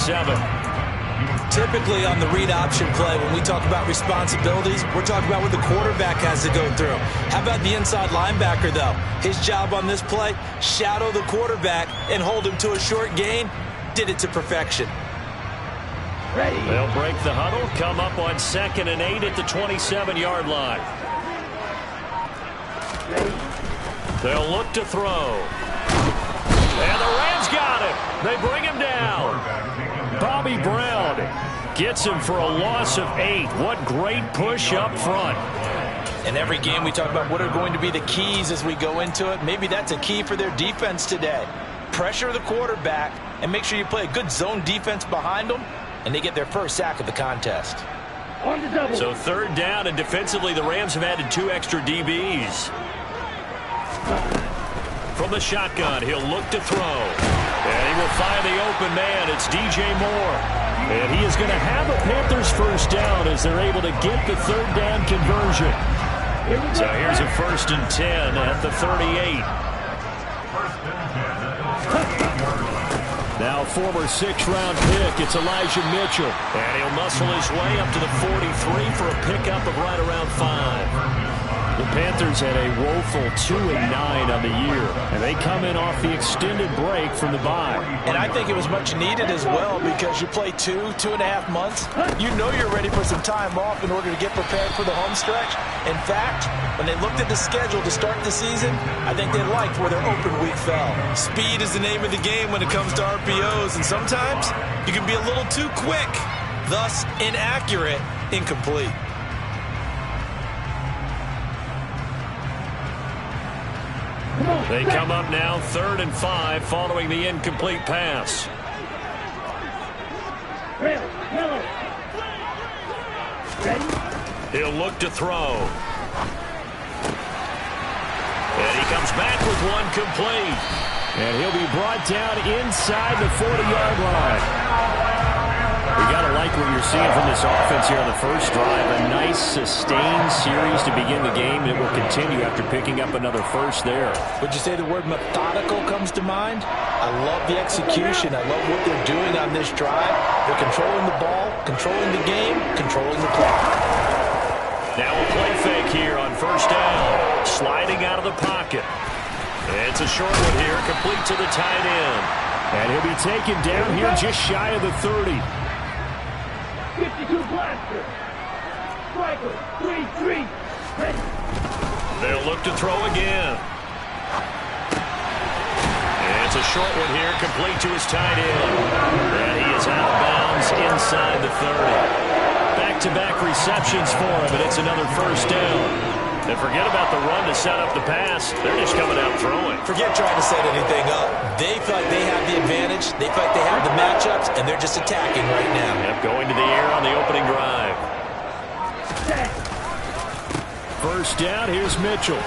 7. Typically on the read option play, when we talk about responsibilities, we're talking about what the quarterback has to go through. How about the inside linebacker, though? His job on this play, shadow the quarterback and hold him to a short gain. Did it to perfection. Ready. They'll break the huddle, come up on 2nd and 8 at the 27-yard line. Ready. They'll look to throw. And the Rams got him. They bring him down. Bobby Brown gets him for a loss of 8. What great push up front. In every game we talk about what are going to be the keys as we go into it. Maybe that's a key for their defense today. Pressure the quarterback and make sure you play a good zone defense behind them, and they get their first sack of the contest. On the double. So 3rd down, and defensively the Rams have added 2 extra DBs. From the shotgun, he'll look to throw. And he will find the open man. It's DJ Moore. And he is going to have a Panthers first down as they're able to get the 3rd down conversion. So here's a 1st and 10 at the 38. Now former 6th-round pick, it's Elijah Mitchell. And he'll muscle his way up to the 43 for a pickup of right around 5. The Panthers had a woeful 2-9 on the year, and they come in off the extended break from the bye. And I think it was much needed as well, because you play 2.5 months. You know you're ready for some time off in order to get prepared for the home stretch. In fact, when they looked at the schedule to start the season, I think they liked where their open week fell. Speed is the name of the game when it comes to RPOs, and sometimes you can be a little too quick, thus inaccurate, incomplete. They come up now 3rd and 5 following the incomplete pass. He'll look to throw. And he comes back with one complete. And he'll be brought down inside the 40-yard line. You got to like what you're seeing from this offense here on the first drive. A nice, sustained series to begin the game, and it will continue after picking up another first there. Would you say the word methodical comes to mind? I love the execution. I love what they're doing on this drive. They're controlling the ball, controlling the game, controlling the clock. Now a play fake here on 1st down. Sliding out of the pocket. It's a short one here, complete to the tight end. And he'll be taken down here just shy of the 30. 52 blaster. Striker, 3-3. They'll look to throw again. And it's a short one here, complete to his tight end. And he is out of bounds inside the 30. Back-to-back receptions for him, and it's another 1st down. And forget about the run to set up the pass. They're just coming out throwing. Forget trying to set anything up. They feel like they have the advantage. They feel like they have the matchups, and they're just attacking right now. Yep, going to the air on the opening drive. 1st down, here's Mitchell.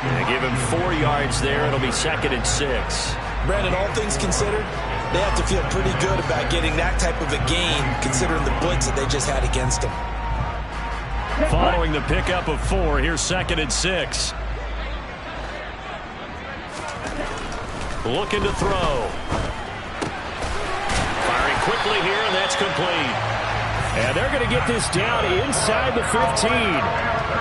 And give him 4 yards there. It'll be 2nd and 6. Brandon, all things considered, they have to feel pretty good about getting that type of a gain, considering the blitz that they just had against them. Following the pickup of 4, here's 2nd and 6. Looking to throw. Firing quickly here, and that's complete. And they're going to get this down inside the 15.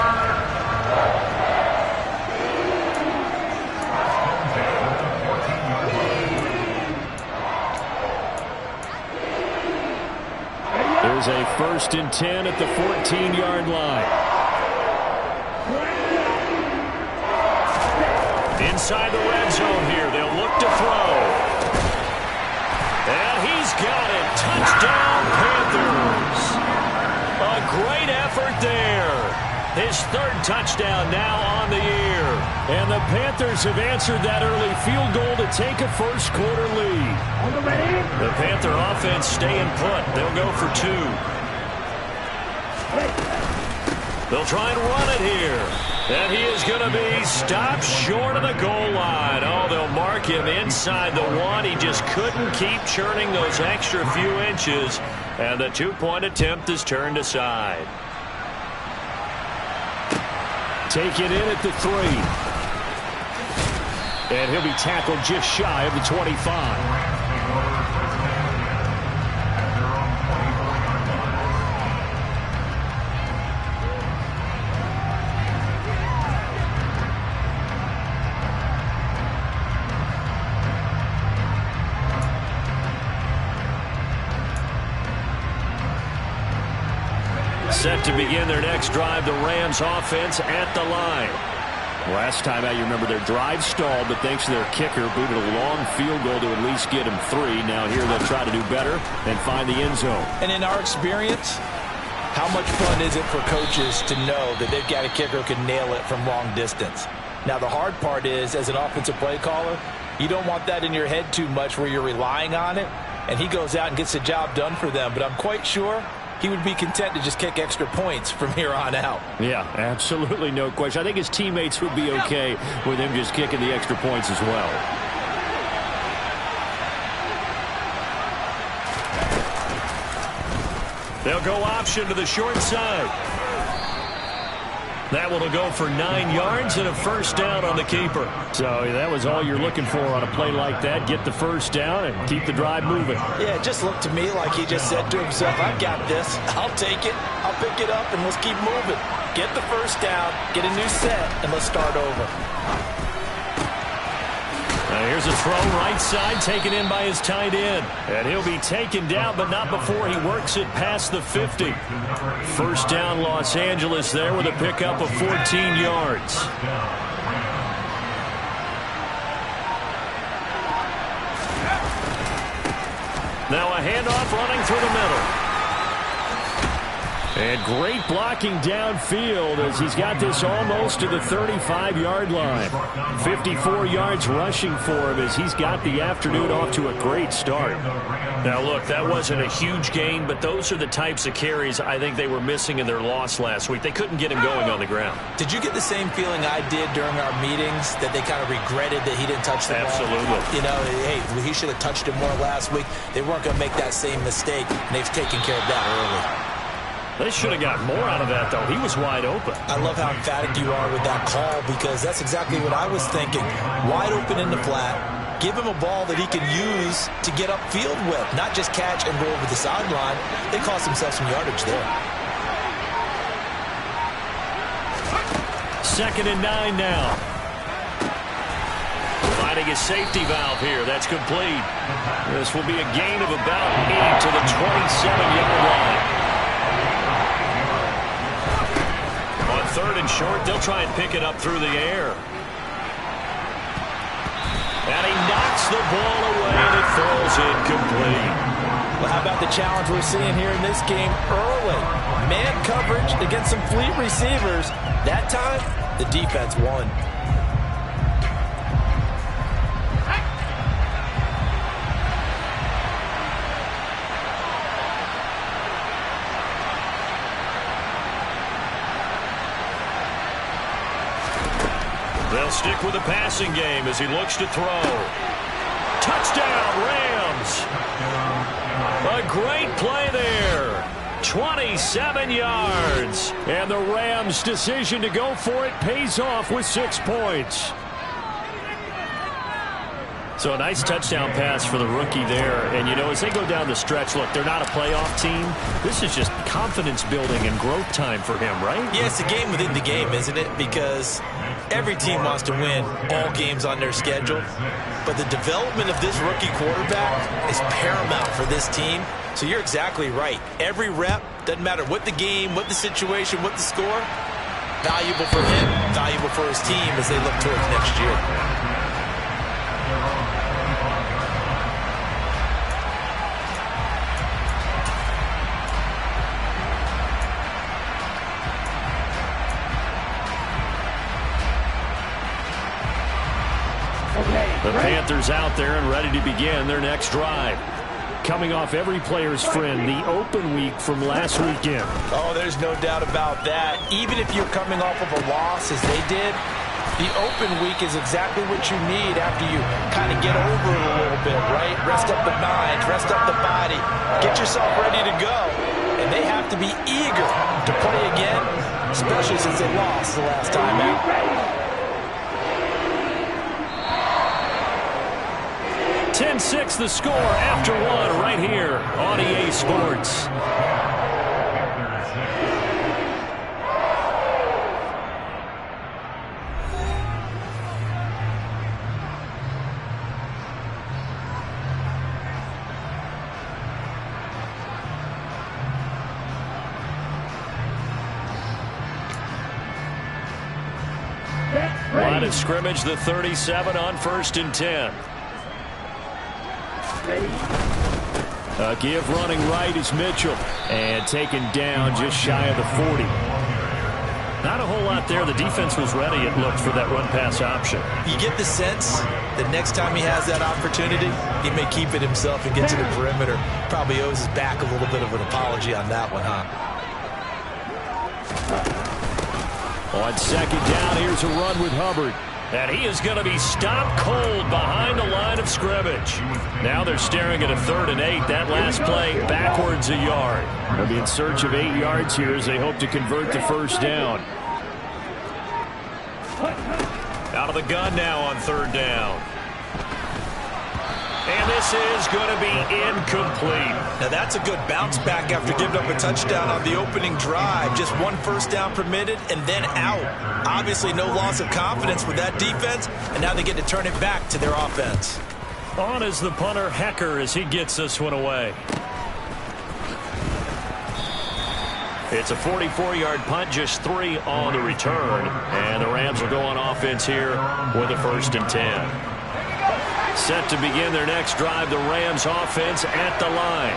There's a 1st and 10 at the 14-yard line. Inside the red zone here. They'll look to throw. And he's got it. Touchdown, Panthers. A great effort there. His 3rd touchdown now on the year. And the Panthers have answered that early field goal to take a first-quarter lead. The Panther offense staying put. They'll go for 2. They'll try and run it here. And he is going to be stopped short of the goal line. Oh, they'll mark him inside the 1. He just couldn't keep churning those extra few inches. And the 2-point attempt is turned aside. Taken in at the 3. And he'll be tackled just shy of the 25. Set to begin their next drive, the Rams offense at the line. Last time out, you remember their drive stalled, but thanks to their kicker, booted a long field goal to at least get him 3. Now here they'll try to do better and find the end zone. And in our experience, how much fun is it for coaches to know that they've got a kicker who can nail it from long distance? Now the hard part is, as an offensive play caller, you don't want that in your head too much where you're relying on it, and he goes out and gets the job done for them. But I'm quite sure he would be content to just kick extra points from here on out. Yeah, absolutely no question. I think his teammates would be okay with him just kicking the extra points as well. They'll go option to the short side. That one will go for 9 yards and a first down on the keeper. So that was all you're looking for on a play like that. Get the first down and keep the drive moving. Yeah, it just looked to me like he just said to himself, I've got this. I'll take it. I'll pick it up, and let's keep moving. Get the first down, get a new set, and let's start over. Here's a throw right side, taken in by his tight end. And he'll be taken down, but not before he works it past the 50. First down, Los Angeles there with a pickup of 14 yards. Now a handoff running through the middle. And great blocking downfield as he's got this almost to the 35-yard line. 54 yards rushing for him as he's got the afternoon off to a great start. Now, look, that wasn't a huge gain, but those are the types of carries I think they were missing in their loss last week. They couldn't get him going on the ground. Did you get the same feeling I did during our meetings, that they kind of regretted that he didn't touch the ball? Absolutely. You know, hey, he should have touched it more last week. They weren't going to make that same mistake, and they've taken care of that early. They should have got more out of that, though. He was wide open. I love how emphatic you are with that call, because that's exactly what I was thinking. Wide open in the flat. Give him a ball that he can use to get upfield with, not just catch and go over the sideline. They cost themselves some yardage there. 2nd and 9 now. Finding a safety valve here. That's complete. This will be a gain of about 8 to the 27-yard line. 3rd and short, they'll try and pick it up through the air. And he knocks the ball away, and it falls incomplete. Well, how about the challenge we're seeing here in this game early? Man coverage against some fleet receivers. That time, the defense won. They'll stick with the passing game as he looks to throw. Touchdown, Rams. A great play there. 27 yards. And the Rams' decision to go for it pays off with 6 points. So a nice touchdown pass for the rookie there. And, you know, as they go down the stretch, look, they're not a playoff team. This is just confidence building and growth time for him, right? Yeah, it's a game within the game, isn't it? Because every team wants to win all games on their schedule. But the development of this rookie quarterback is paramount for this team. So you're exactly right. Every rep, doesn't matter what the game, what the situation, what the score, valuable for him, valuable for his team as they look towards next year. The Panthers out there and ready to begin their next drive. Coming off every player's friend, the open week from last weekend. Oh, there's no doubt about that. Even if you're coming off of a loss as they did, the open week is exactly what you need after you kind of get over it a little bit, right? Rest up the mind, rest up the body, get yourself ready to go. And they have to be eager to play again, especially since they lost the last time out. 10-6 the score after one right here on EA Sports. line of scrimmage, the 37 on 1st and 10. A give running right is Mitchell. And taken down just shy of the 40. Not a whole lot there. The defense was ready, it looked, for that run-pass option. You get the sense that next time he has that opportunity, he may keep it himself and get to the perimeter. Probably owes his back a little bit of an apology on that one, huh? On 2nd down, here's a run with Hubbard. And he is going to be stopped cold behind the line of scrimmage. Now they're staring at a 3rd and 8. That last play backwards a yard. They'll be in search of 8 yards here as they hope to convert the 1st down. Out of the gun now on 3rd down. And this is going to be incomplete. Now that's a good bounce back after giving up a touchdown on the opening drive. Just 1 first down permitted and then out. Obviously no loss of confidence with that defense, and now they get to turn it back to their offense. On is the punter, Hecker, as he gets this one away. It's a 44-yard punt, just 3 on the return. And the Rams will go on offense here with a 1st and 10. Set to begin their next drive, the Rams offense at the line.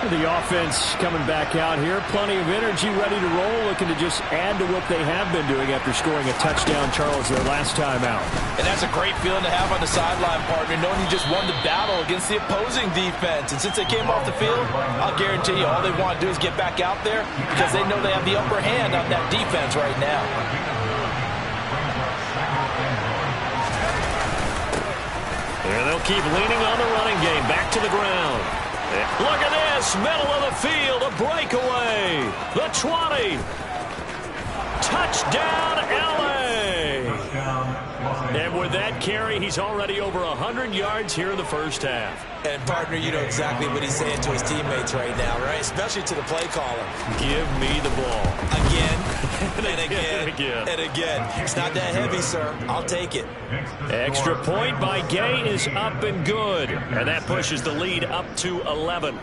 The offense coming back out here. Plenty of energy, ready to roll, looking to just add to what they have been doing after scoring a touchdown, Charles, their last time out. And that's a great feeling to have on the sideline, partner, knowing you just won the battle against the opposing defense. And since they came off the field, I'll guarantee you all they want to do is get back out there because they know they have the upper hand on that defense right now. And they'll keep leaning on the running game. Back to the ground. Look at this. Middle of the field. A breakaway. The 20. Touchdown, L.A. And with that carry, he's already over 100 yards here in the 1st half. And, partner, you know exactly what he's saying to his teammates right now, right? Especially to the play caller. Give me the ball. Again, and again, and again. It's not that heavy, sir. I'll take it. Extra point by Gay is up and good. And that pushes the lead up to 11.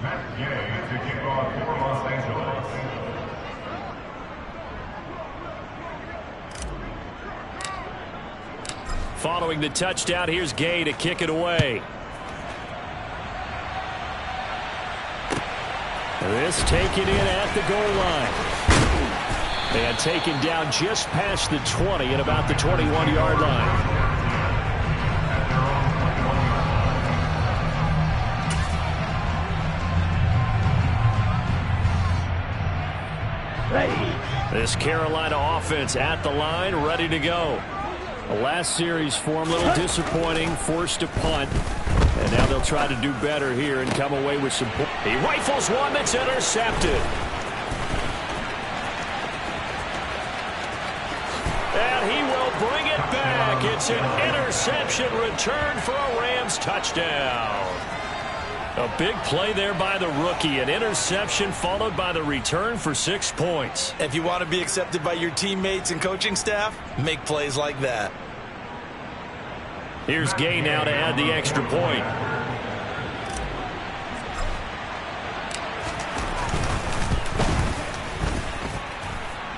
Matt Gay to kick off for Los Angeles. Following the touchdown, here's Gay to kick it away. This taken in at the goal line. And taken down just past the 20 at about the 21-yard line. This Carolina offense at the line, ready to go. The last series for him, a little disappointing, forced to punt. And now they'll try to do better here and come away with some points. He rifles one that's intercepted. And he will bring it back. It's an interception return for a Rams touchdown. A big play there by the rookie. An interception followed by the return for 6 points. If you want to be accepted by your teammates and coaching staff, make plays like that. Here's Gay now to add the extra point.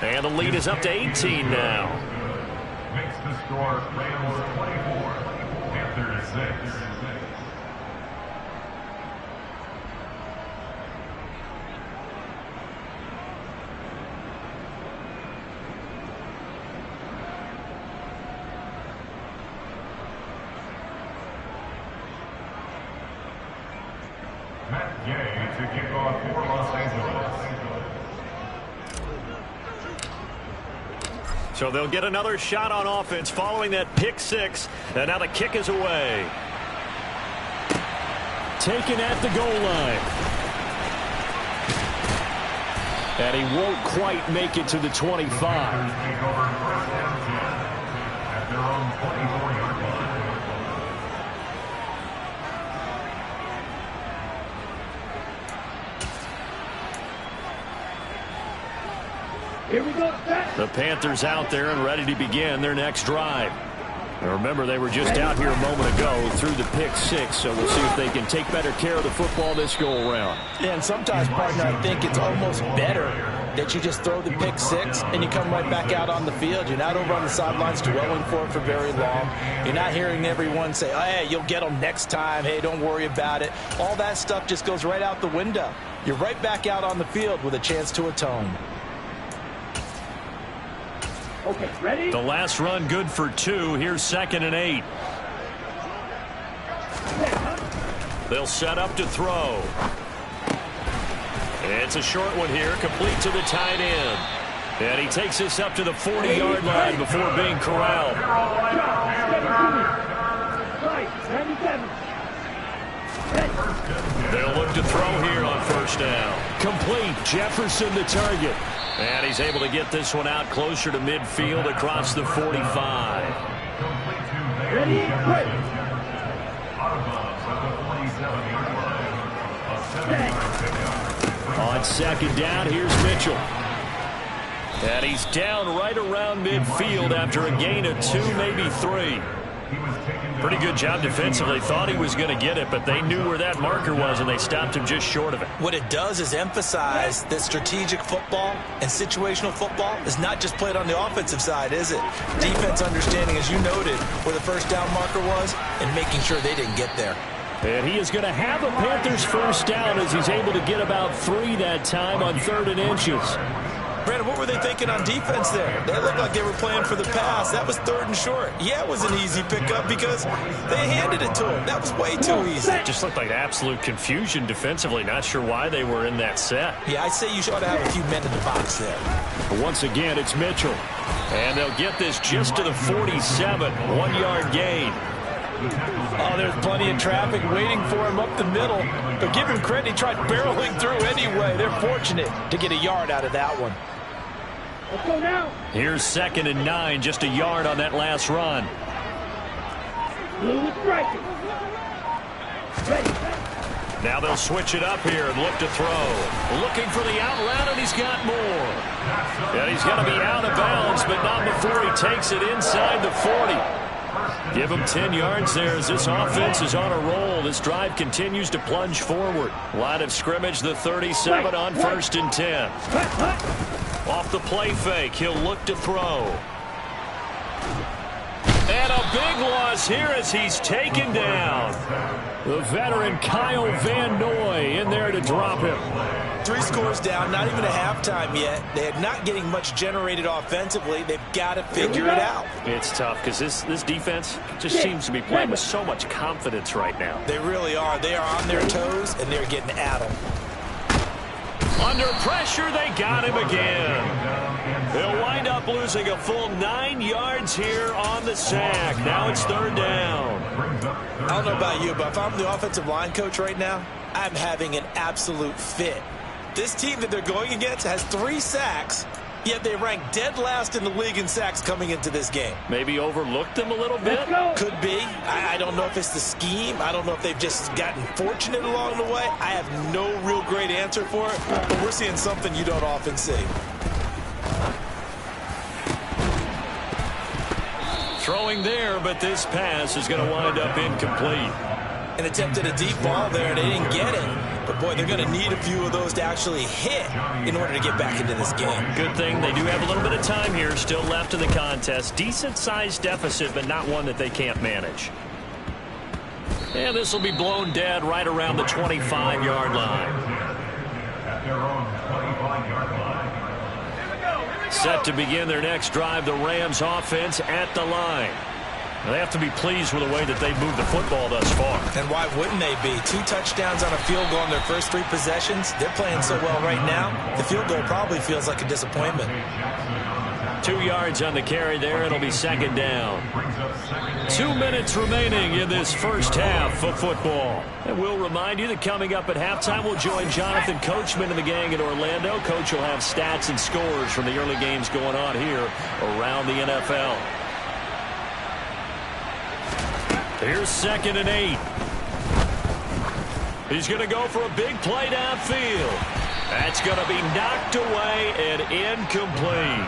And the lead is up to 18 now. Makes the score Rams 24, Panthers 6. Matt Gay to kick off for Los Angeles. So they'll get another shot on offense following that pick 6. And now the kick is away. Taken at the goal line. And he won't quite make it to the 25. Take over first down 10 at their own 24-yard line. Here we go, set. The Panthers out there and ready to begin their next drive. And remember, they were just out here a moment ago through the pick six, so we'll see if they can take better care of the football this go-around. Yeah, and sometimes, partner, I think it's almost better that you just throw the pick six and you come right back out on the field. You're not over on the sidelines dwelling for it for very long. You're not hearing everyone say, oh, hey, you'll get them next time. Hey, don't worry about it. All that stuff just goes right out the window. You're right back out on the field with a chance to atone. Okay, ready? The last run good for 2. Here's 2nd and 8. They'll set up to throw. It's a short one here, complete to the tight end. And he takes this up to the 40-yard line before being corralled. They'll look to throw here on 1st down. Complete. Jefferson the target. And he's able to get this one out closer to midfield across the 45. Ready, break. On 2nd down, here's Mitchell. And he's down right around midfield after a gain of 2, maybe 3. Pretty good job defensively. Thought he was going to get it, but they knew where that marker was, and they stopped him just short of it. What it does is emphasize that strategic football and situational football is not just played on the offensive side, is it? Defense understanding, as you noted, where the 1st down marker was and making sure they didn't get there. And he is going to have the Panthers 1st down as he's able to get about 3 that time on 3rd and inches. Brandon, what were they thinking on defense there? They looked like they were playing for the pass. That was 3rd and short. Yeah, it was an easy pickup because they handed it to him. That was way too easy. Just looked like absolute confusion defensively. Not sure why they were in that set. Yeah, I'd say you ought to have a few men in the box there. But once again, it's Mitchell. And they'll get this just to the 47. 1-yard gain. Oh, there's plenty of traffic waiting for him up the middle. But give him credit, he tried barreling through anyway. They're fortunate to get a yard out of that one. Let's go now. Here's 2nd and 9, just a yard on that last run. Blue is striking. Ready. Now they'll switch it up here and look to throw. Looking for the out route, and he's got more. And he's going to be out of bounds, but not before he takes it inside the 40. Give him 10 yards there as this offense is on a roll. This drive continues to plunge forward. Line of scrimmage, the 37 on 1st and 10. Off the play fake, he'll look to throw. And a big loss here as he's taken down. The veteran Kyle Van Noy in there to drop him. 3 scores down, not even a halftime yet. They're not getting much generated offensively. They've got to figure it out. It's tough because this defense just seems to be playing with so much confidence right now. They really are. They are on their toes, and they're getting at them. Under pressure, they got him again. They'll wind up losing a full 9 yards here on the sack. Now it's 3rd down. I don't know about you, but if I'm the offensive line coach right now, I'm having an absolute fit. This team that they're going against has 3 sacks, yet they rank dead last in the league in sacks coming into this game. Maybe overlooked them a little bit? Could be. I don't know if it's the scheme. I don't know if they've just gotten fortunate along the way. I have no real great answer for it, but we're seeing something you don't often see. Throwing there, but this pass is going to wind up incomplete. An attempt at a deep ball there, they didn't get it. But, boy, they're going to need a few of those to actually hit in order to get back into this game. Good thing they do have a little bit of time here still left in the contest. Decent-sized deficit, but not one that they can't manage. And this will be blown dead right around the 25-yard line. At their own 25-yard line. Set to begin their next drive, the Rams offense at the line. They have to be pleased with the way that they've moved the football thus far. And why wouldn't they be? 2 touchdowns on a field goal in their first 3 possessions. They're playing so well right now, the field goal probably feels like a disappointment. 2 yards on the carry there. It'll be 2nd down. 2 minutes remaining in this first half of football. And we'll remind you that coming up at halftime, we'll join Jonathan Coachman and the gang in Orlando. Coach will have stats and scores from the early games going on here around the NFL. Here's 2nd and 8. He's going to go for a big play downfield. That's going to be knocked away and incomplete.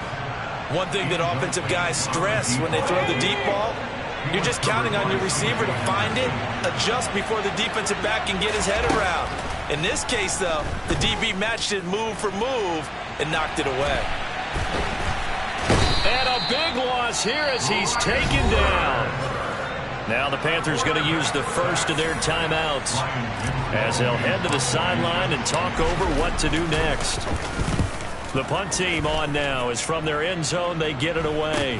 One thing that offensive guys stress when they throw the deep ball, You're just counting on your receiver to find it, adjust before the defensive back can get his head around. In this case, though, the DB matched it move for move and knocked it away. And a big loss here as he's taken down. Now the Panthers going to use the first of their timeouts as they'll head to the sideline and talk over what to do next. The punt team on now is from their end zone. They get it away.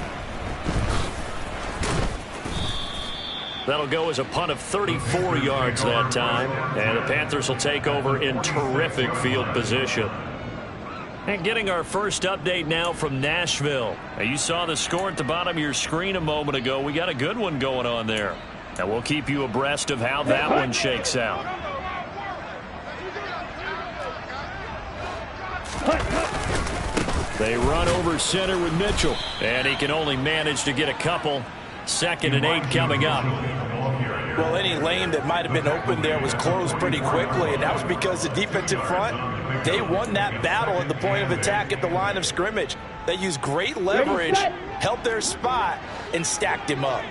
That'll go as a punt of 34 yards that time. And the Panthers will take over in terrific field position. And getting our first update now from Nashville. Now, you saw the score at the bottom of your screen a moment ago. We got a good one going on there. And we'll keep you abreast of how that one shakes out. They run over center with Mitchell. And he can only manage to get a couple. 2nd and 8 coming up. Well, any lane that might have been open there was closed pretty quickly, and that was because the defensive front, they won that battle at the point of attack at the line of scrimmage. They used great leverage, held their spot, and stacked him up.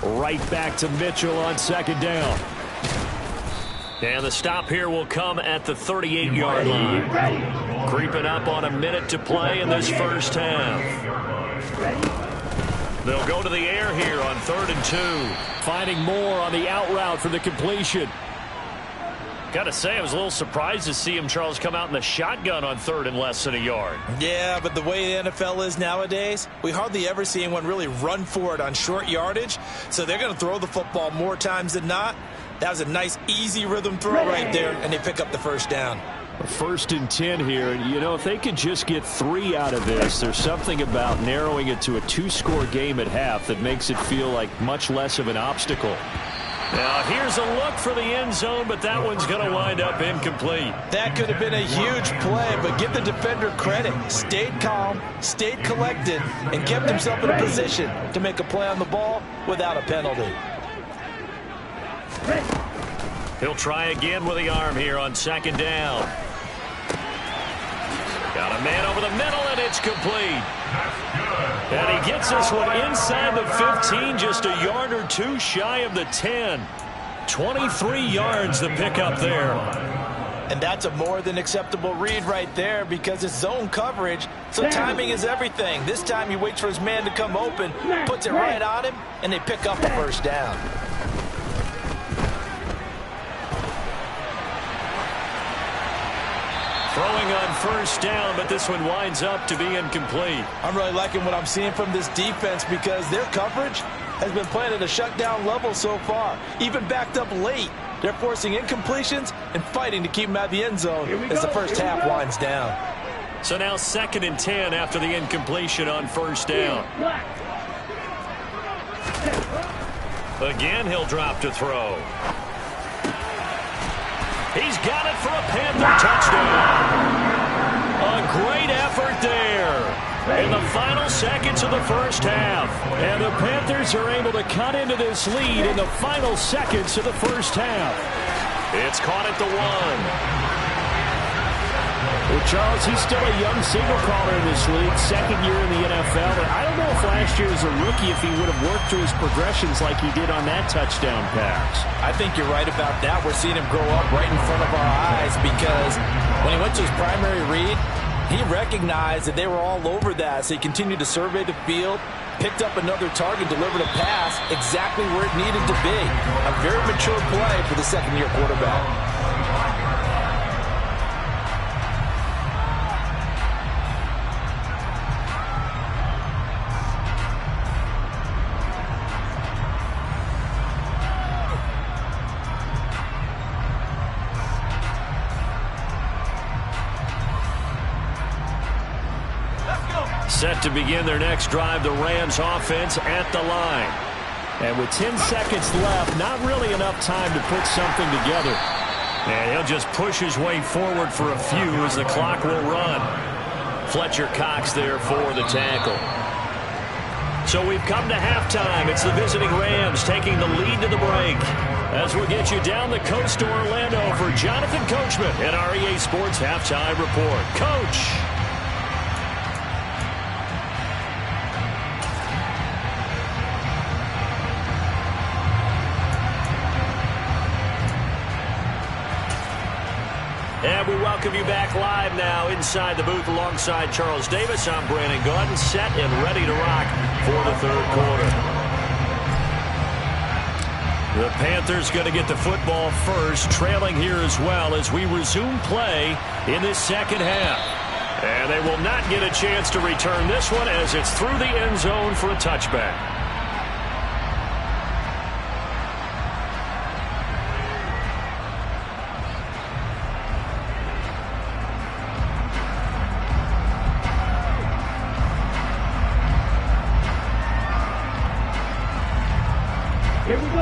Right back to Mitchell on 2nd down. And the stop here will come at the 38-yard line. Creeping up on a minute to play in this first half. They'll go to the air here on 3rd and 2. Finding more on the out route for the completion. Got to say, I was a little surprised to see him, Charles, come out in the shotgun on 3rd and less than a yard. Yeah, but the way the NFL is nowadays, we hardly ever see anyone really run for it on short yardage. So they're going to throw the football more times than not. That was a nice, easy rhythm throw right there, and they pick up the first down. 1st and 10 here, and you know, if they could just get 3 out of this, there's something about narrowing it to a 2-score game at half that makes it feel like much less of an obstacle. Now here's a look for the end zone, but that one's going to wind up incomplete. That could have been a huge play, but give the defender credit. Stayed calm, stayed collected, and kept himself in a position to make a play on the ball without a penalty. He'll try again with the arm here on 2nd down. Got a man over the middle, and it's complete. And he gets this one inside the 15, just a yard or 2 shy of the 10. 23 yards the pickup there. And that's a more than acceptable read right there because it's zone coverage, so timing is everything. This time he waits for his man to come open, puts it right on him, and they pick up the first down. Throwing on 1st down, but this one winds up to be incomplete. I'm really liking what I'm seeing from this defense because their coverage has been playing at a shutdown level so far. Even backed up late, they're forcing incompletions and fighting to keep them out of the end zone as the first half winds down. So now 2nd and 10 after the incompletion on 1st down. Again, he'll drop to throw. He's got it for a Panther touchdown. A great effort there in the final seconds of the first half. And the Panthers are able to cut into this lead in the final seconds of the first half. It's caught at the 1. Well, Charles, he's still a young signal caller in this league, 2nd year in the NFL. And I don't know if last year as a rookie if he would have worked through his progressions like he did on that touchdown pass. I think you're right about that. We're seeing him grow up right in front of our eyes because when he went to his primary read, he recognized that they were all over that. So he continued to survey the field, picked up another target, delivered a pass exactly where it needed to be. A very mature play for the 2nd-year quarterback. Set to begin their next drive, the Rams offense at the line. And with 10 seconds left, not really enough time to put something together. And he'll just push his way forward for a few as the clock will run. Fletcher Cox there for the tackle. So we've come to halftime. It's the visiting Rams taking the lead to the break. As we get you down the coast to Orlando for Jonathan Coachman at our EA Sports Halftime Report. Coach. And we welcome you back live now inside the booth alongside Charles Davis. I'm Brandon Gaudin, set and ready to rock for the third quarter. The Panthers going to get the football first, trailing here as well as we resume play in this second half. And they will not get a chance to return this one as it's through the end zone for a touchback.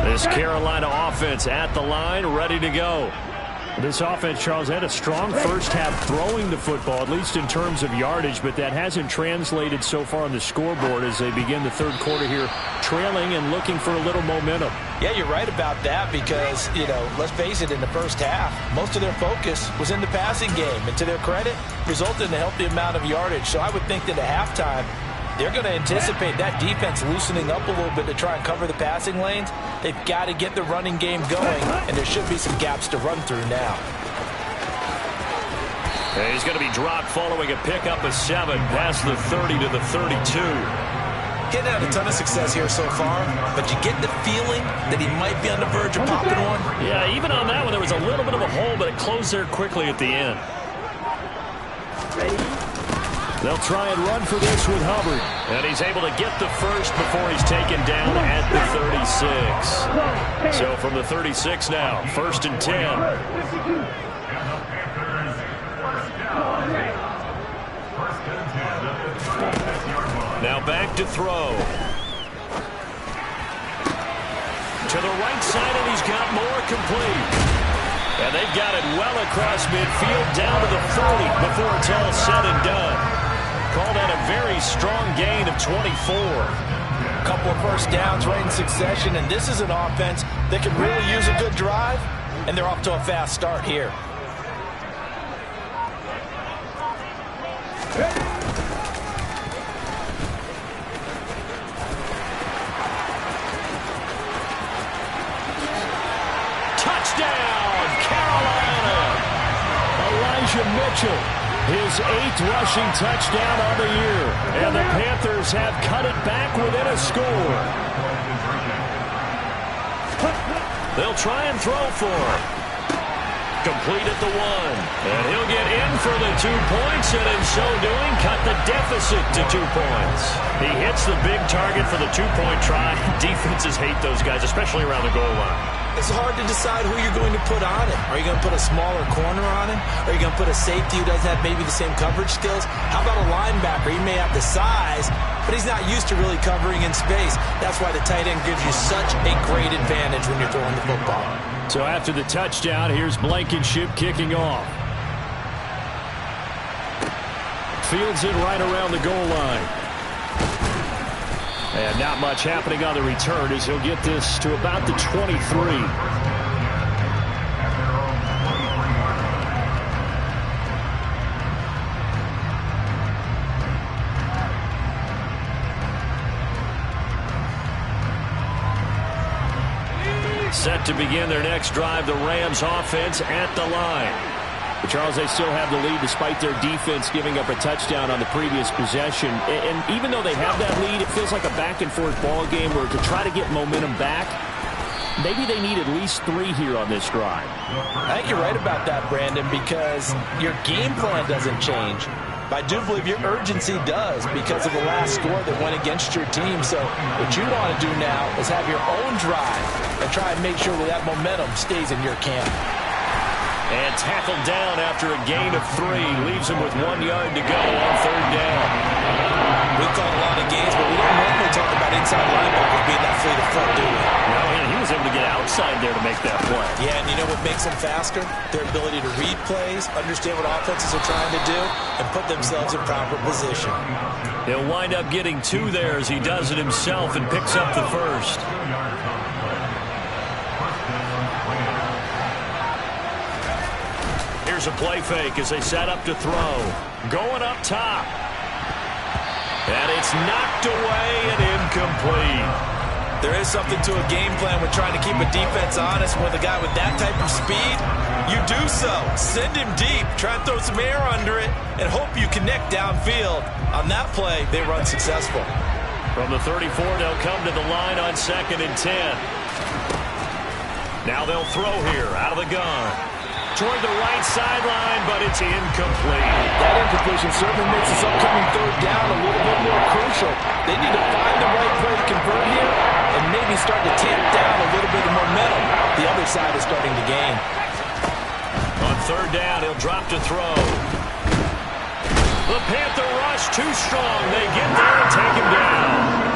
This Carolina offense at the line, ready to go. This offense, Charles, had a strong first half throwing the football, at least in terms of yardage, but that hasn't translated so far on the scoreboard as they begin the third quarter here, trailing and looking for a little momentum. Yeah, you're right about that because, let's face it, in the first half, most of their focus was in the passing game. And to their credit, resulted in a healthy amount of yardage. So I would think that at halftime, they're going to anticipate that defense loosening up a little bit to try and cover the passing lanes. They've got to get the running game going, and there should be some gaps to run through now. And he's going to be dropped following a pickup of 7 past the 30 to the 32. Getting out a ton of success here so far, but you get the feeling that he might be on the verge of popping one. Yeah, even on that one, there was a little bit of a hole, but it closed there quickly at the end. They'll try and run for this with Hubbard. And he's able to get the first before he's taken down at the 36. So from the 36 now, 1st and 10. Now back to throw. To the right side, and he's got more complete. And they've got it well across midfield down to the 40 before it's all said and done. Call that a very strong gain of 24. A couple of first downs right in succession, and this is an offense that can really use a good drive, and they're off to a fast start here. Touchdown, Carolina! Elijah Mitchell. His 8th rushing touchdown on the year. And the Panthers have cut it back within a score. They'll try and throw for him. Complete at the 1. And he'll get in for the 2 points, and in so doing, cut the deficit to 2 points. He hits the big target for the 2-point try. Defenses hate those guys, especially around the goal line. It's hard to decide who you're going to put on him. Are you going to put a smaller corner on him? Are you going to put a safety who doesn't have maybe the same coverage skills? How about a linebacker? He may have the size, but he's not used to really covering in space. That's why the tight end gives you such a great advantage when you're throwing the football. So after the touchdown, here's Blankenship kicking off. Fields it right around the goal line. And not much happening on the return as he'll get this to about the 23. Set to begin their next drive, the Rams offense at the line. But Charles, they still have the lead despite their defense giving up a touchdown on the previous possession. And even though they have that lead, it feels like a back-and-forth ball game where to try to get momentum back, maybe they need at least 3 here on this drive. I think you're right about that, Brandon, because your game plan doesn't change. But I do believe your urgency does because of the last score that went against your team. So what you want to do now is have your own drive and try and make sure that momentum stays in your camp. And tackled down after a gain of 3. Leaves him with 1 yard to go on 3rd down. We've caught a lot of games, but we don't normally talk about inside linebackers being that fleet of foot, do we? No, he was able to get outside there to make that play. Yeah, and you know what makes them faster? Their ability to read plays, understand what offenses are trying to do, and put themselves in proper position. He'll wind up getting 2 there as he does it himself and picks up the first. Here's a play fake as they set up to throw. Going up top. And it's knocked away and incomplete. There is something to a game plan with trying to keep a defense honest. With a guy with that type of speed, you do so. Send him deep, try and throw some air under it, and hope you connect downfield. On that play, they run successful. From the 34, they'll come to the line on 2nd and 10. Now they'll throw here out of the gun. Toward the right sideline, but it's incomplete. That incompletion certainly makes this upcoming 3rd down a little bit more crucial. They need to find the right play to convert here and maybe start to tamp down a little bit of momentum. The other side is starting to gain. On 3rd down, he'll drop to throw. The Panther rush too strong. They get there and take him down.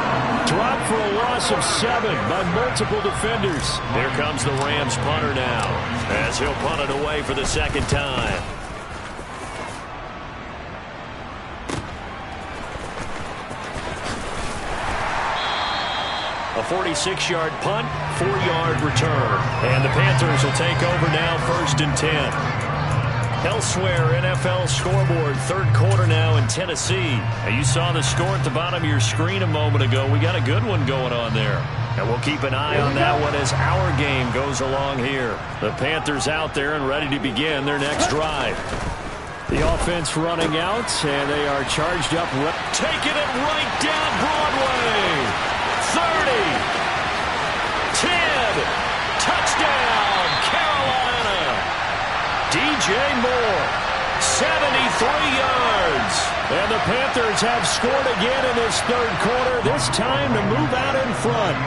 Dropped for a loss of 7 by multiple defenders. Here comes the Rams punter now, as he'll punt it away for the 2nd time. A 46-yard punt, 4-yard return. And the Panthers will take over now, 1st and 10. Elsewhere, NFL scoreboard, 3rd quarter now in Tennessee. Now, you saw the score at the bottom of your screen a moment ago. We got a good one going on there. And we'll keep an eye on that one as our game goes along here. The Panthers out there and ready to begin their next drive. The offense running out, and they are charged up. Taking it right down Broadway. 30. 10. Touchdown, Carolina. DJ Moore, 73 yards. And the Panthers have scored again in this 3rd quarter, this time to move out in front.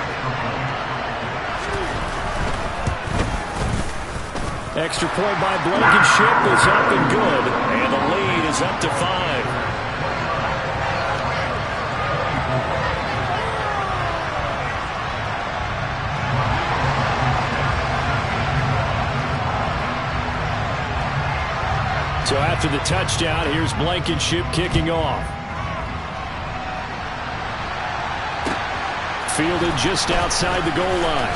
Extra point by Blankenship is up and good. And the lead is up to 5. So after the touchdown, here's Blankenship kicking off. Fielded just outside the goal line.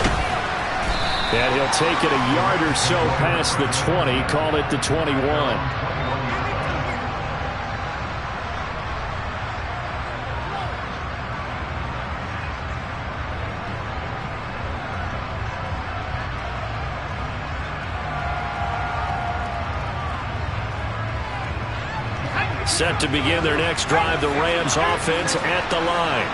And he'll take it a yard or so past the 20, call it the 21. Set to begin their next drive, the Rams offense at the line.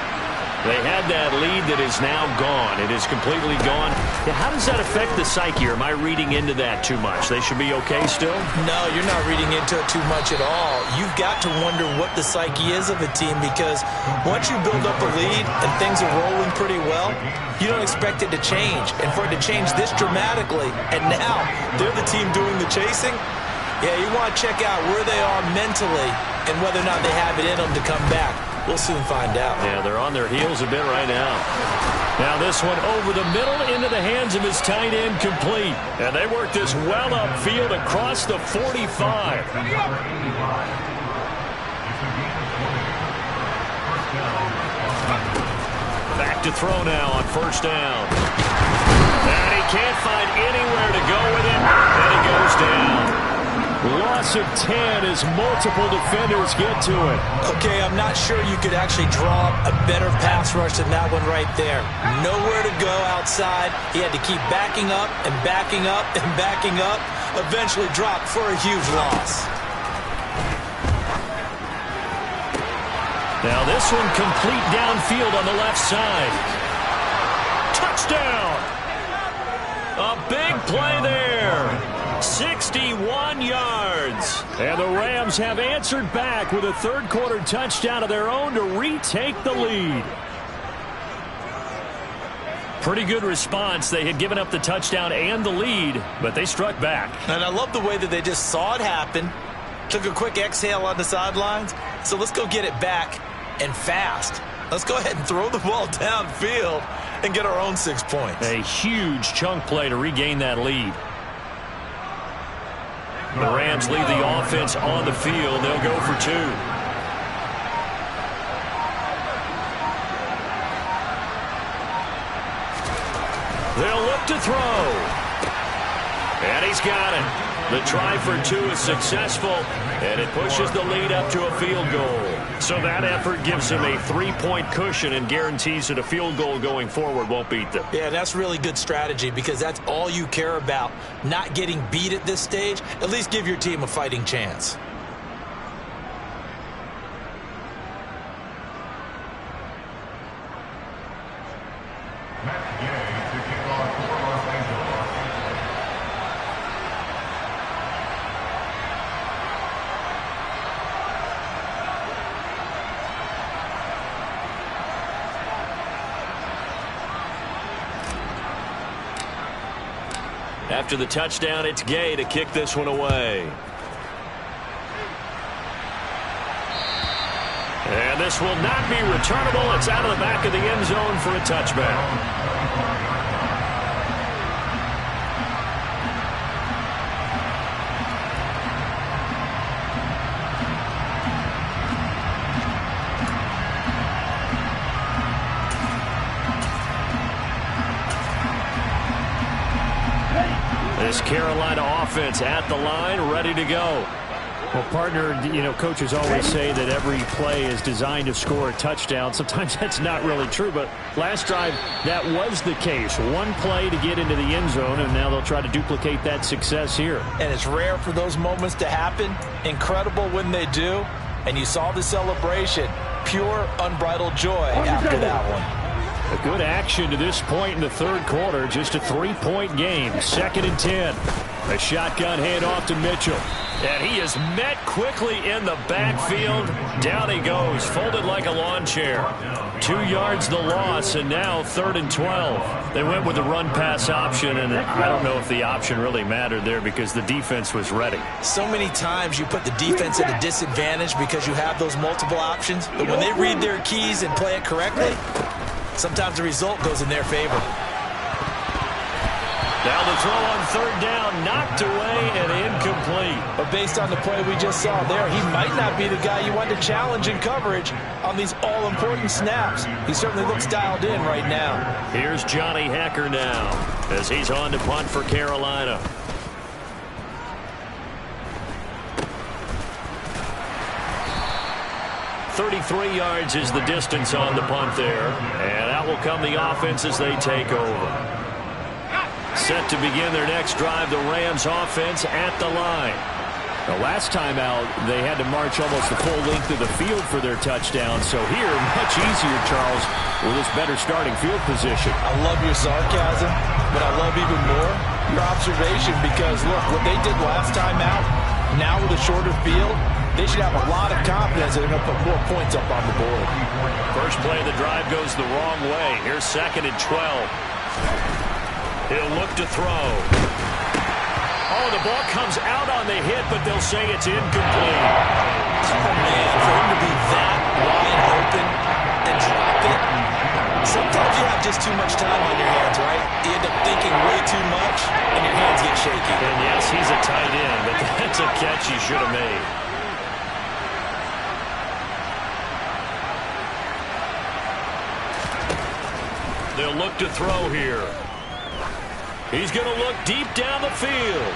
They had that lead that is now gone. It is completely gone. Now, how does that affect the psyche? Or am I reading into that too much? They should be okay still? No, you're not reading into it too much at all. You've got to wonder what the psyche is of a team, because once you build up a lead and things are rolling pretty well, you don't expect it to change. And for it to change this dramatically, and now they're the team doing the chasing, yeah, you want to check out where they are mentally and whether or not they have it in them to come back. We'll soon find out. Yeah, they're on their heels a bit right now. Now this one over the middle into the hands of his tight end, complete. And they work this well upfield across the 45. Back to throw now on 1st down. And he can't find anywhere to go with it. And he goes down. Loss of 10 as multiple defenders get to it. Okay, I'm not sure you could actually draw a better pass rush than that one right there. Nowhere to go outside. He had to keep backing up and backing up and backing up. Eventually dropped for a huge loss. Now this one complete downfield on the left side. Touchdown! A big play there. 61 yards. And the Rams have answered back with a 3rd quarter touchdown of their own to retake the lead. Pretty good response. They had given up the touchdown and the lead, but they struck back. And I love the way that they just saw it happen, took a quick exhale on the sidelines. So let's go get it back and fast. Let's go ahead and throw the ball downfield and get our own 6 points. A huge chunk play to regain that lead. The Rams leave the offense on the field. They'll go for 2. They'll look to throw. And he's got it. The try for 2 is successful, and it pushes the lead up to a field goal. So that effort gives him a 3-point cushion and guarantees that a field goal going forward won't beat them. Yeah, that's really good strategy because that's all you care about, not getting beat at this stage. At least give your team a fighting chance. After the touchdown, it's Gay to kick this one away. And this will not be returnable. It's out of the back of the end zone for a touchback. This Carolina offense at the line, ready to go. Well, partner, coaches always say that every play is designed to score a touchdown. Sometimes that's not really true, but last drive, that was the case. One play to get into the end zone, and now they'll try to duplicate that success here. And it's rare for those moments to happen. Incredible when they do. And you saw the celebration. Pure, unbridled joy after that one. A good action to this point in the third quarter. Just a 3-point game. 2nd and 10. A shotgun handoff to Mitchell. And he is met quickly in the backfield. Down he goes, folded like a lawn chair. 2 yards the loss, and now 3rd and 12. They went with the run-pass option, and I don't know if the option really mattered there because the defense was ready. So many times you put the defense at a disadvantage because you have those multiple options. But when they read their keys and play it correctly, sometimes the result goes in their favor. Now the throw on 3rd down, knocked away and incomplete. But based on the play we just saw there, he might not be the guy you want to challenge in coverage on these all-important snaps. He certainly looks dialed in right now. Here's Johnny Hecker now as he's on to punt for Carolina. .33 yards is the distance on the punt there. And out will come the offense as they take over. Set to begin their next drive, the Rams offense at the line. The last time out, they had to march almost the full length of the field for their touchdown. So here, much easier, Charles, with this better starting field position. I love your sarcasm, but I love even more your observation because, look, what they did last time out, now with a shorter field, they should have a lot of confidence that they're going to put more points up on the board. First play of the drive goes the wrong way. Here's 2nd and 12. He'll look to throw. Oh, the ball comes out on the hit, but they'll say it's incomplete. Oh, man, for him to be that wide open and drop it, sometimes you have just too much time on your hands, right? You end up thinking way too much, and your hands get shaky. And yes, he's a tight end, but that's a catch he should have made. They'll look to throw here. He's going to look deep down the field.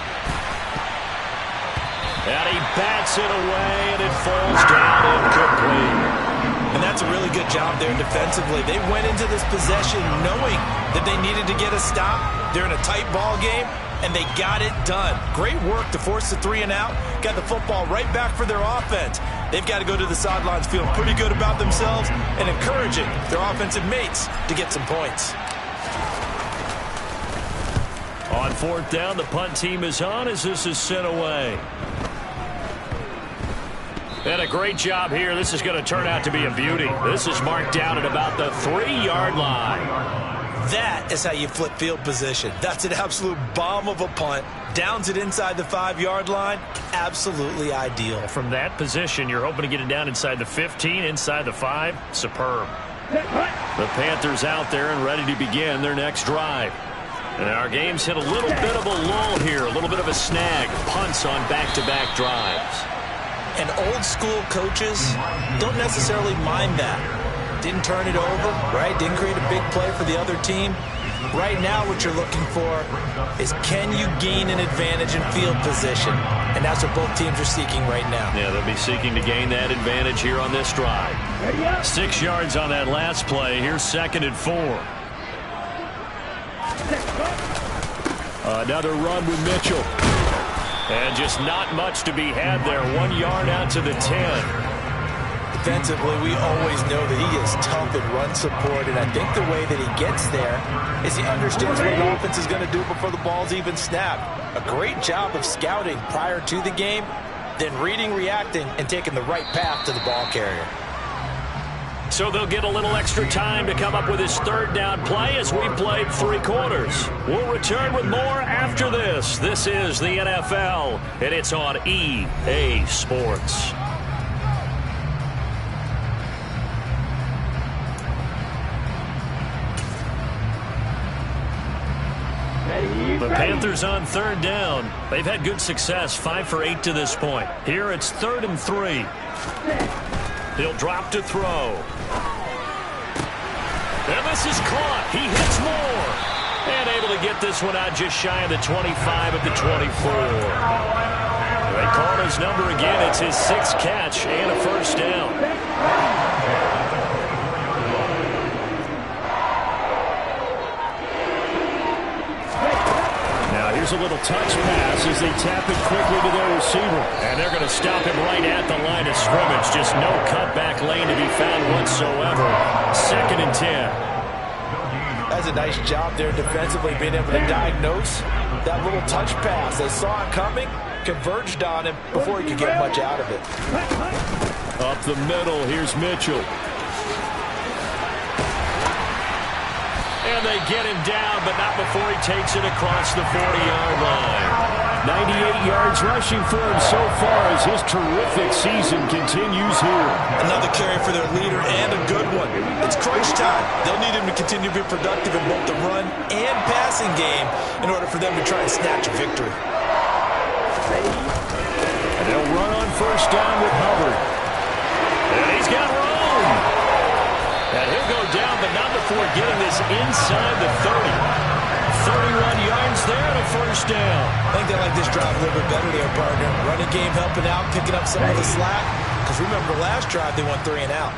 And he bats it away, and it falls down incomplete. And that's a really good job there defensively. They went into this possession knowing that they needed to get a stop. They're in a tight ball game, and they got it done. Great work to force the 3 and out. Got the football right back for their offense. They've got to go to the sidelines feeling pretty good about themselves and encouraging their offensive mates to get some points. On 4th down, the punt team is on as this is sent away. And a great job here. This is going to turn out to be a beauty. This is marked down at about the 3-yard line. That is how you flip field position. That's an absolute bomb of a punt. Downs it inside the 5-yard line. Absolutely ideal. From that position, you're hoping to get it down inside the 15, inside the 5. Superb. The Panthers out there and ready to begin their next drive. And our game's hit a little bit of a lull here, a little bit of a snag. Punts on back-to-back drives. And old-school coaches don't necessarily mind that. Didn't turn it over, right? Didn't create a big play for the other team. Right now what you're looking for is, can you gain an advantage in field position? And that's what both teams are seeking right now. Yeah, they'll be seeking to gain that advantage here on this drive. 6 yards on that last play. Here's 2nd and 4. Another run with Mitchell. And just not much to be had there. 1 yard out to the 10. Defensively, we always know that he is tough in run support, and I think the way that he gets there is he understands what an offense is going to do before the ball's even snapped. A great job of scouting prior to the game, then reading, reacting, and taking the right path to the ball carrier. So they'll get a little extra time to come up with his 3rd down play as we've played 3 quarters. We'll return with more after this. This is the NFL, and it's on EA Sports. The Panthers on 3rd down. They've had good success, 5 for 8 to this point. Here it's 3rd and 3. He'll drop to throw. And this is caught. He hits more. And able to get this one out just shy of the 25 at the 24. They call his number again. It's his 6th catch and a 1st down. Here's a little touch pass as they tap it quickly to their receiver. And they're going to stop him right at the line of scrimmage. Just no cutback lane to be found whatsoever. 2nd and 10. That's a nice job there defensively, being able to diagnose that little touch pass. They saw it coming, converged on him before he could get much out of it. Up the middle, here's Mitchell. And they get him down, but not before he takes it across the 40-yard line. 98 yards rushing for him so far as his terrific season continues here. Another carry for their leader and a good one. It's crunch time. They'll need him to continue to be productive in both the run and passing game in order for them to try and snatch a victory. And they'll run on 1st down with Hubbard. And he's got room. And he'll go down, but not before getting this inside the 30. 31 yards there and a 1st down. I think they like this drive a little bit better there, partner. Running game helping out, picking up some of the slack. Because remember, the last drive they went 3 and out.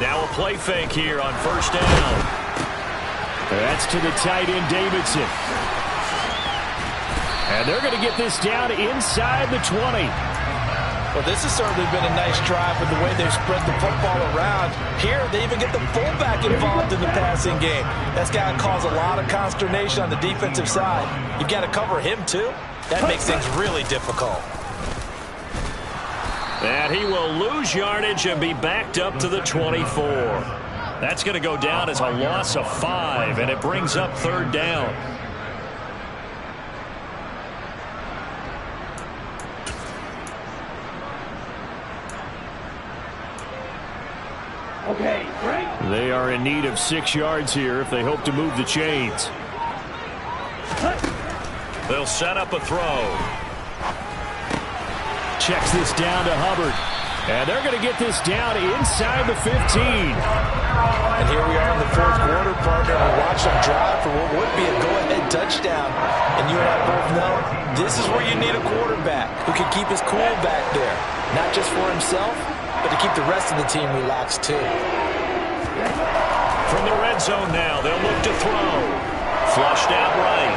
Now a play fake here on 1st down. That's to the tight end, Davidson. And they're going to get this down inside the 20. Well, this has certainly been a nice drive with the way they've spread the football around. Here, they even get the fullback involved in the passing game. That's got to cause a lot of consternation on the defensive side. You've got to cover him, too. That makes things really difficult. And he will lose yardage and be backed up to the 24. That's going to go down as a loss of 5, and it brings up 3rd down. Okay, right. They are in need of 6 yards here if they hope to move the chains. They'll set up a throw. Checks this down to Hubbard. And they're going to get this down inside the 15. And here we are in the 4th quarter, partner. We watch them drive for what would be a go-ahead touchdown. And you and I both know this is where you need a quarterback who can keep his cool back there. Not just for himself, but to keep the rest of the team relaxed, too. From the red zone now, they'll look to throw. Flushed out right.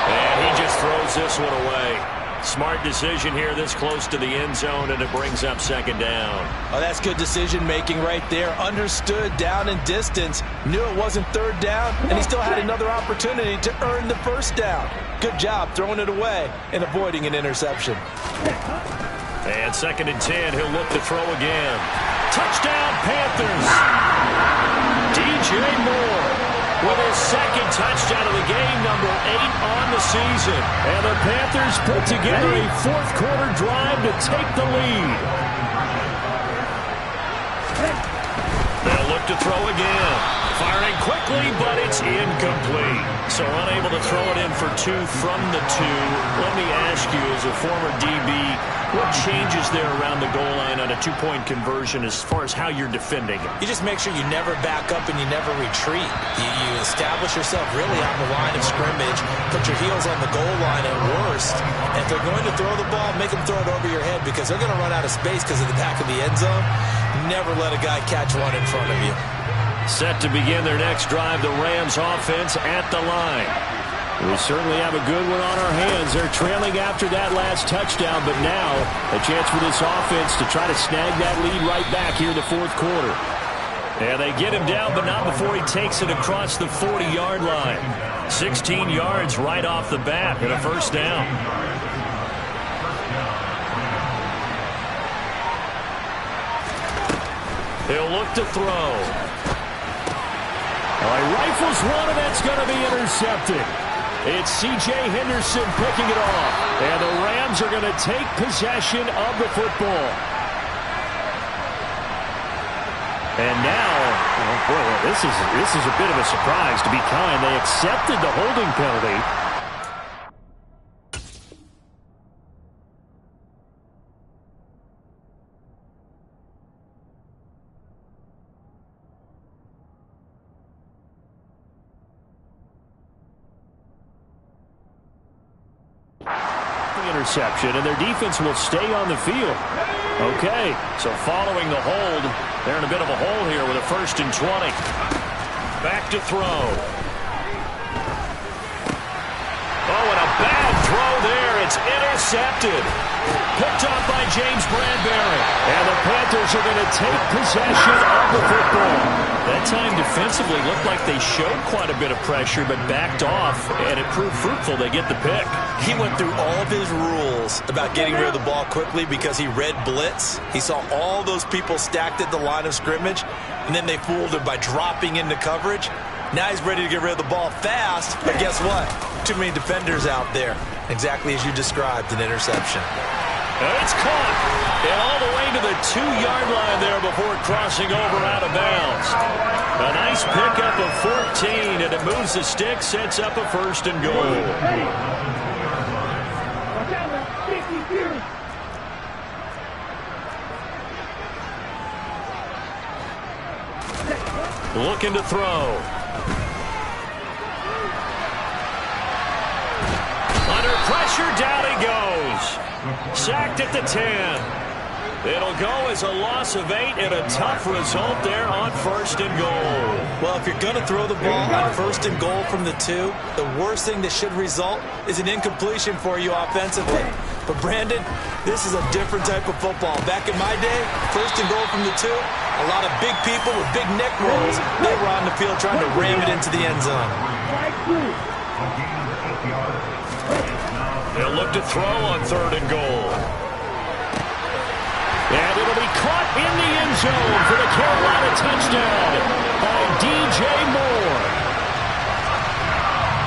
And he just throws this one away. Smart decision here this close to the end zone, and it brings up 2nd down. Oh, that's good decision-making right there. Understood down and distance. Knew it wasn't 3rd down, and he still had another opportunity to earn the 1st down. Good job throwing it away and avoiding an interception. And 2nd and 10, he'll look to throw again. Touchdown, Panthers! DJ Moore with his 2nd touchdown of the game, number 8 on the season. And the Panthers put together a 4th quarter drive to take the lead. They'll look to throw again. Firing quickly, but it's Incomplete. So unable to throw it in for 2 from the 2. Let me ask you, as a former DB, what changes there around the goal line on a 2-point conversion as far as how you're defending it? You just make sure you never back up and you never retreat. You establish yourself really on the line of scrimmage, put your heels on the goal line at worst. And if they're going to throw the ball, make them throw it over your head because they're going to run out of space because of the back of the end zone. Never let a guy catch one in front of you. Set to begin their next drive, the Rams offense at the line. We certainly have a good one on our hands. They're trailing after that last touchdown, but now a chance for this offense to try to snag that lead right back here in the fourth quarter. And they get him down, but not before he takes it across the 40-yard line. 16 yards right off the bat and a first down. He'll look to throw. He rifles one, and that's going to be intercepted. It's C.J. Henderson picking it off. And the Rams are going to take possession of the football. And now, oh boy, this is a bit of a surprise, to be kind. They accepted the holding penalty. Interception, and their defense will stay on the field. Okay, so following the hold, they're in a bit of a hole here with a 1st and 20. Back to throw. Oh, and a bad throw there. It's intercepted. Picked off by James Bradbury. And the Panthers are going to take possession of the football. That time defensively looked like they showed quite a bit of pressure, but backed off, and it proved fruitful. They get the pick. He went through all of his rules about getting rid of the ball quickly because he read blitz. He saw all those people stacked at the line of scrimmage, and then they fooled him by dropping into coverage. Now he's ready to get rid of the ball fast, but guess what? Too many defenders out there. Exactly as you described, an interception. It's caught. And all the way to the 2-yard line there before crossing over out of bounds. A nice pickup of 14, and it moves the stick, sets up a 1st and goal. Looking to throw. Under pressure, down he goes. Sacked at the 10. It'll go as a loss of 8 and a tough result there on 1st and goal. Well, if you're going to throw the ball on 1st and goal from the 2, the worst thing that should result is an incompletion for you offensively. But, Brandon, this is a different type of football. Back in my day, 1st and goal from the 2, a lot of big people with big neck rolls, they were on the field trying to ram it into the end zone. They'll look to throw on 3rd and goal. And it'll be caught in the end zone for the Carolina touchdown by D.J. Moore.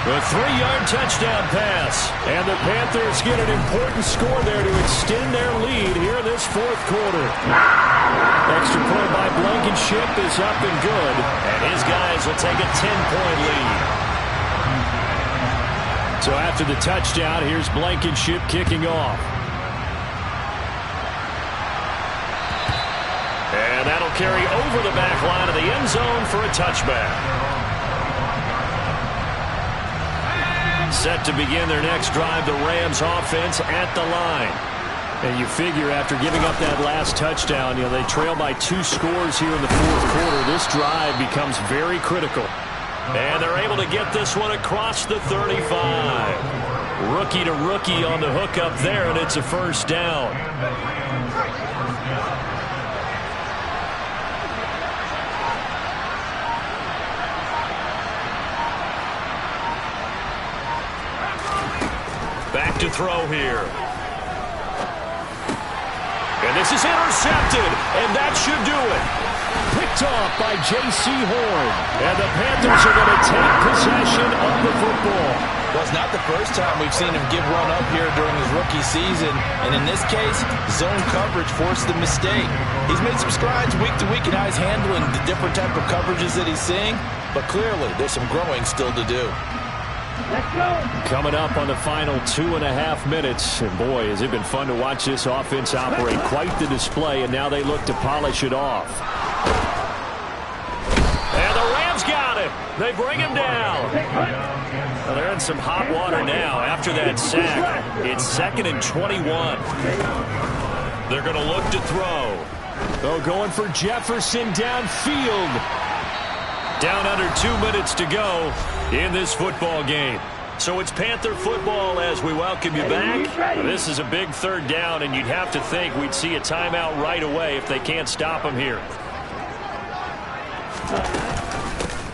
The 3-yard touchdown pass. And the Panthers get an important score there to extend their lead here in this 4th quarter. Extra point by Blankenship is up and good. And his guys will take a 10-point lead. So after the touchdown, here's Blankenship kicking off. And that'll carry over the back line of the end zone for a touchback. Set to begin their next drive, the Rams offense at the line. And you figure after giving up that last touchdown, they trail by 2 scores here in the 4th quarter. This drive becomes very critical. And they're able to get this one across the 35. Rookie to rookie on the hook up there, and it's a 1st down. Back to throw here. And this is intercepted, and that should do it. Picked off by J.C. Horn. And the Panthers are going to take possession of the football. Well, it's not the first time we've seen him give one up here during his rookie season. And in this case, zone coverage forced the mistake. He's made some strides week to week in how he's handling the different type of coverages that he's seeing. but clearly there's some growing still to do. Let's go. Coming up on the final 2.5 minutes. And boy, has it been fun to watch this offense operate. Quite the display, and now they look to polish it off. And the Rams got him. They bring him down. Well, they're in some hot water now after that sack. It's 2nd and 21. They're going to look to throw. Oh, going for Jefferson downfield. Down under 2 minutes to go in this football game. So it's Panther football as we welcome you back. This is a big 3rd down, and you'd have to think we'd see a timeout right away if they can't stop him here.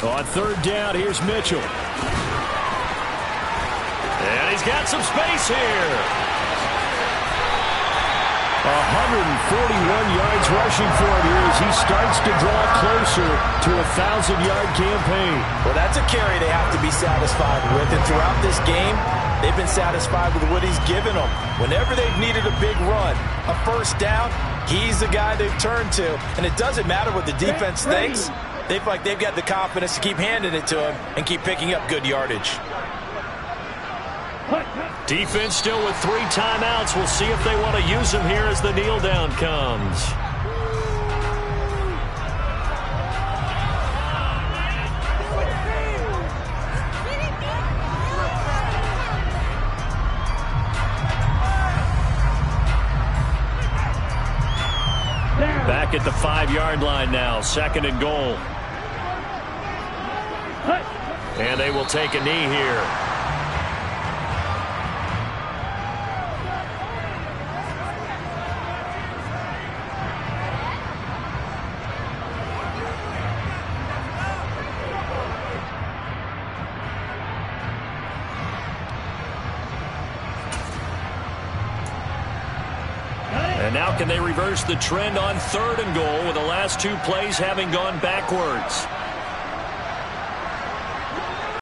On 3rd down, here's Mitchell. And he's got some space here. 141 yards rushing for him here as he starts to draw closer to a 1,000-yard campaign. Well, that's a carry they have to be satisfied with. And throughout this game, they've been satisfied with what he's given them. Whenever they've needed a big run, a 1st down, he's the guy they've turned to. And it doesn't matter what the defense thinks. They feel like they've got the confidence to keep handing it to him and keep picking up good yardage. Defense still with 3 timeouts. We'll see if they want to use them here as the kneel down comes. Back at the 5-yard line now. 2nd and goal. And they will take a knee here. And now can they reverse the trend on 3rd and goal with the last 2 plays having gone backwards?